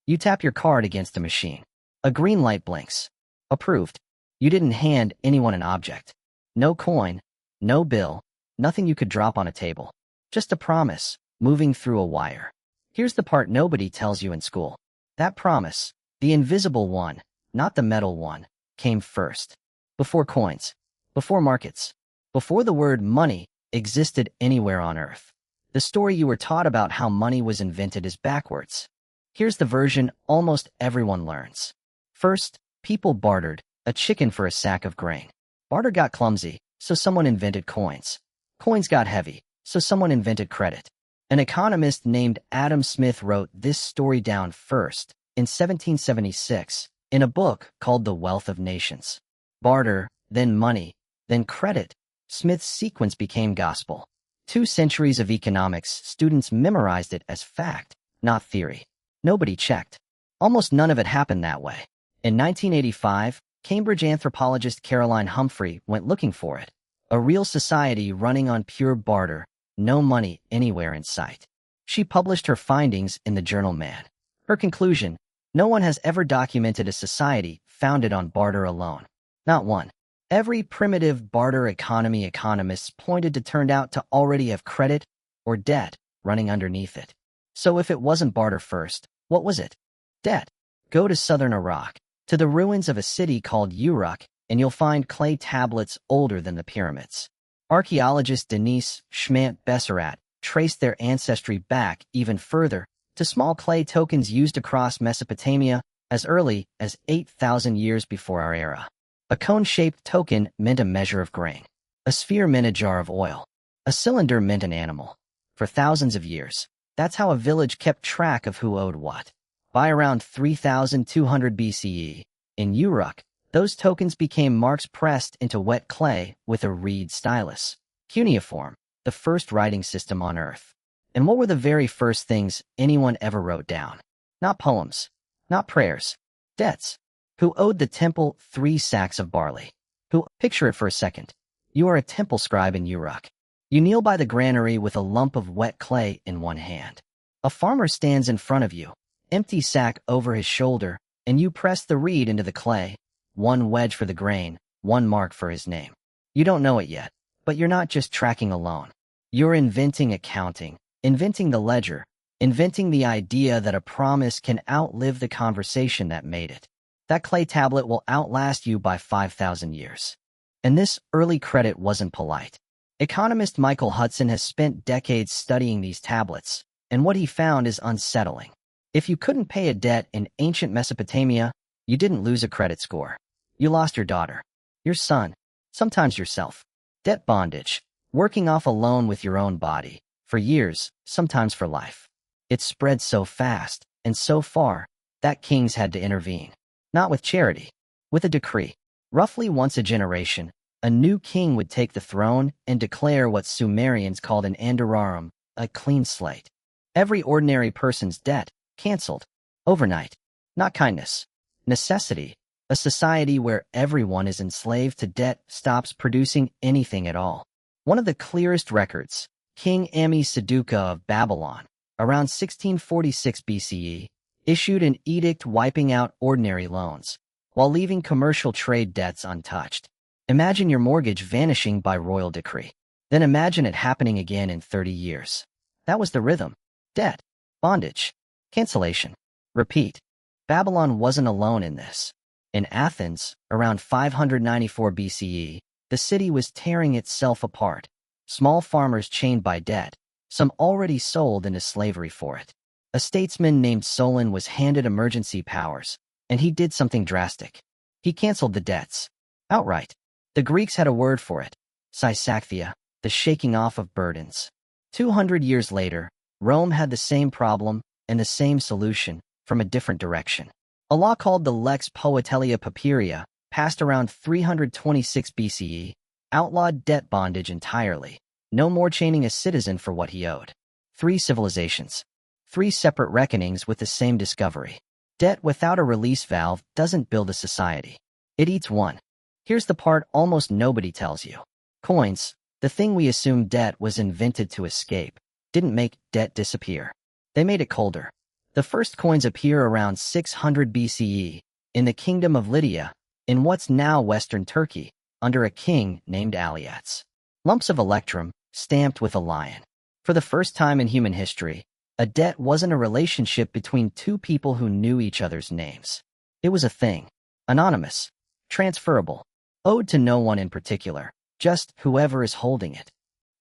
You tap your card against a machine. A green light blinks. Approved. You didn't hand anyone an object. No coin, no bill, nothing you could drop on a table. Just a promise, moving through a wire. Here's the part nobody tells you in school. That promise, the invisible one, not the metal one, came first. Before coins, before markets, before the word money existed anywhere on Earth. The story you were taught about how money was invented is backwards. Here's the version almost everyone learns. First, people bartered, a chicken for a sack of grain. Barter got clumsy, so someone invented coins. Coins got heavy, so someone invented credit. An economist named Adam Smith wrote this story down first, in 1776, in a book called The Wealth of Nations. Barter, then money, then credit. Smith's sequence became gospel. 2 centuries of economics, students memorized it as fact, not theory. Nobody checked. Almost none of it happened that way. In 1985, Cambridge anthropologist Caroline Humphrey went looking for it. A real society running on pure barter, no money anywhere in sight. She published her findings in the journal Man. Her conclusion: no one has ever documented a society founded on barter alone. Not one. Every primitive barter economy economists pointed to turned out to already have credit or debt running underneath it. So if it wasn't barter first, what was it? Debt. Go to southern Iraq, to the ruins of a city called Uruk, and you'll find clay tablets older than the pyramids. Archaeologist Denise Schmandt-Besserat traced their ancestry back even further to small clay tokens used across Mesopotamia as early as 8,000 years before our era. A cone-shaped token meant a measure of grain. A sphere meant a jar of oil. A cylinder meant an animal. For thousands of years, that's how a village kept track of who owed what. By around 3,200 BCE, in Uruk, those tokens became marks pressed into wet clay with a reed stylus. Cuneiform, the first writing system on Earth. And what were the very first things anyone ever wrote down? Not poems, not prayers, debts. Who owed the temple 3 sacks of barley? Who, picture it for a second. You are a temple scribe in Uruk. You kneel by the granary with a lump of wet clay in one hand. A farmer stands in front of you, empty sack over his shoulder, and you press the reed into the clay. 1 wedge for the grain, 1 mark for his name. You don't know it yet, but you're not just tracking alone. You're inventing accounting, inventing the ledger, inventing the idea that a promise can outlive the conversation that made it. That clay tablet will outlast you by 5,000 years. And this early credit wasn't polite. Economist Michael Hudson has spent decades studying these tablets, and what he found is unsettling. If you couldn't pay a debt in ancient Mesopotamia, you didn't lose a credit score. You lost your daughter, your son, sometimes yourself. Debt bondage, working off a loan with your own body, for years, sometimes for life. It spread so fast, and so far, that kings had to intervene. Not with charity, with a decree. Roughly once a generation, a new king would take the throne and declare what Sumerians called an andararum, a clean slate. Every ordinary person's debt, canceled. Overnight. Not kindness. Necessity. A society where everyone is enslaved to debt stops producing anything at all. One of the clearest records, King Ammi-Saduqa of Babylon, around 1646 BCE, issued an edict wiping out ordinary loans, while leaving commercial trade debts untouched. Imagine your mortgage vanishing by royal decree. Then imagine it happening again in 30 years. That was the rhythm. Debt, bondage, cancellation, repeat. Babylon wasn't alone in this. In Athens, around 594 BCE, the city was tearing itself apart. Small farmers chained by debt, some already sold into slavery for it. A statesman named Solon was handed emergency powers, and he did something drastic. He canceled the debts. Outright. The Greeks had a word for it. Sysakthia, the shaking off of burdens. 200 years later, Rome had the same problem and the same solution from a different direction. A law called the Lex Poetelia Papiria, passed around 326 BCE, outlawed debt bondage entirely. No more chaining a citizen for what he owed. 3 civilizations. 3 separate reckonings with the same discovery. Debt without a release valve doesn't build a society. It eats one. Here's the part almost nobody tells you. Coins, the thing we assume debt was invented to escape, didn't make debt disappear. They made it colder. The first coins appear around 600 BCE in the kingdom of Lydia, in what's now western Turkey, under a king named Aliats. Lumps of electrum, stamped with a lion. For the first time in human history, a debt wasn't a relationship between two people who knew each other's names. It was a thing. Anonymous. Transferable. Owed to no one in particular, just whoever is holding it.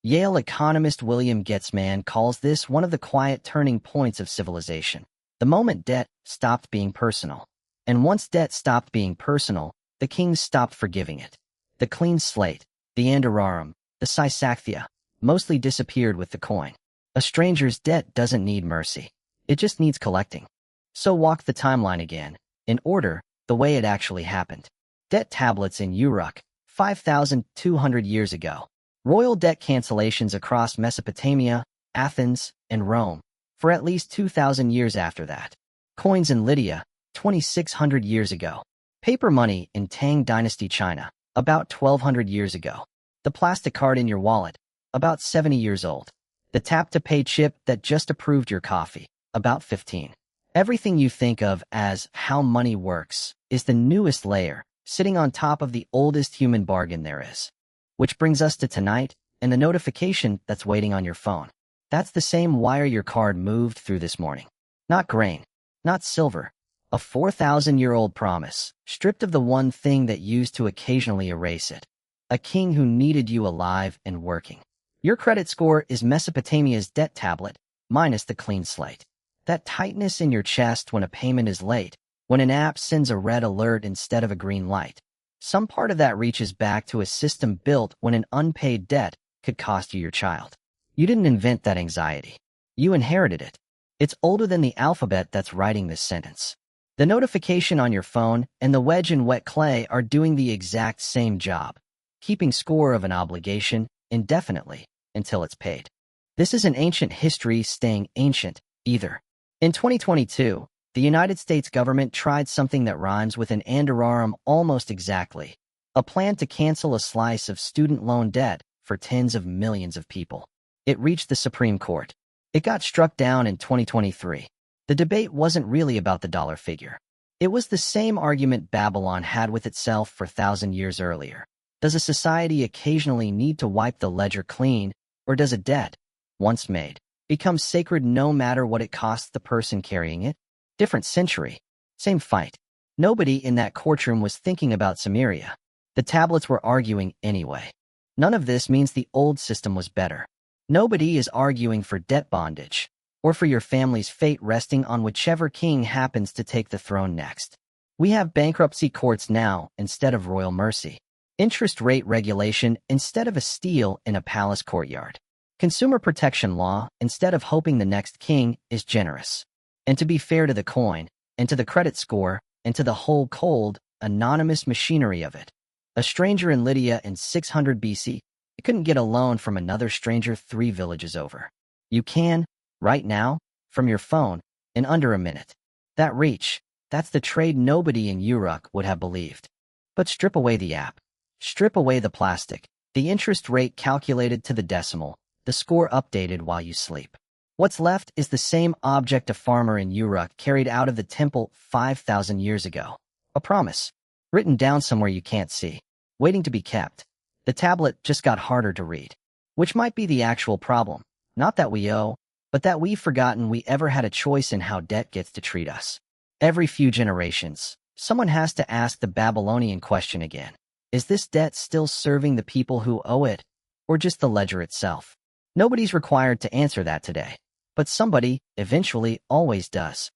Yale economist William Goetzmann calls this one of the quiet turning points of civilization. The moment debt stopped being personal. And once debt stopped being personal, the kings stopped forgiving it. The clean slate, the andarorum, the Sysacthia, mostly disappeared with the coin. A stranger's debt doesn't need mercy. It just needs collecting. So walk the timeline again, in order, the way it actually happened. Debt tablets in Uruk, 5,200 years ago. Royal debt cancellations across Mesopotamia, Athens, and Rome, for at least 2,000 years after that. Coins in Lydia, 2,600 years ago. Paper money in Tang Dynasty China, about 1,200 years ago. The plastic card in your wallet, about 70 years old. The tap-to-pay chip that just approved your coffee, about 15. Everything you think of as how money works is the newest layer, sitting on top of the oldest human bargain there is. Which brings us to tonight, and the notification that's waiting on your phone. That's the same wire your card moved through this morning. Not grain, not silver. A 4,000-year-old promise, stripped of the one thing that used to occasionally erase it. A king who needed you alive and working. Your credit score is Mesopotamia's debt tablet, minus the clean slate. That tightness in your chest when a payment is late, when an app sends a red alert instead of a green light. Some part of that reaches back to a system built when an unpaid debt could cost you your child. You didn't invent that anxiety. You inherited it. It's older than the alphabet that's writing this sentence. The notification on your phone and the wedge in wet clay are doing the exact same job, keeping score of an obligation indefinitely until it's paid. This isn't ancient history staying ancient, either. In 2022, the United States government tried something that rhymes with an andarorum almost exactly, a plan to cancel a slice of student loan debt for tens of millions of people. It reached the Supreme Court. It got struck down in 2023. The debate wasn't really about the dollar figure. It was the same argument Babylon had with itself for 1,000 years earlier. Does a society occasionally need to wipe the ledger clean, or does a debt, once made, become sacred no matter what it costs the person carrying it? Different century, same fight. Nobody in that courtroom was thinking about Samaria. The tablets were arguing anyway. None of this means the old system was better. Nobody is arguing for debt bondage, or for your family's fate resting on whichever king happens to take the throne next. We have bankruptcy courts now instead of royal mercy. Interest rate regulation instead of a steal in a palace courtyard. Consumer protection law instead of hoping the next king is generous. And to be fair to the coin, and to the credit score, and to the whole cold, anonymous machinery of it. A stranger in Lydia in 600 BC, couldn't get a loan from another stranger 3 villages over. You can, right now, from your phone, in under a minute. That reach, that's the trade nobody in Uruk would have believed. But strip away the app. Strip away the plastic, the interest rate calculated to the decimal, the score updated while you sleep. What's left is the same object a farmer in Uruk carried out of the temple 5,000 years ago. A promise, written down somewhere you can't see, waiting to be kept. The tablet just got harder to read. Which might be the actual problem. Not that we owe, but that we've forgotten we ever had a choice in how debt gets to treat us. Every few generations, someone has to ask the Babylonian question again. Is this debt still serving the people who owe it, or just the ledger itself? Nobody's required to answer that today. But somebody, eventually, always does.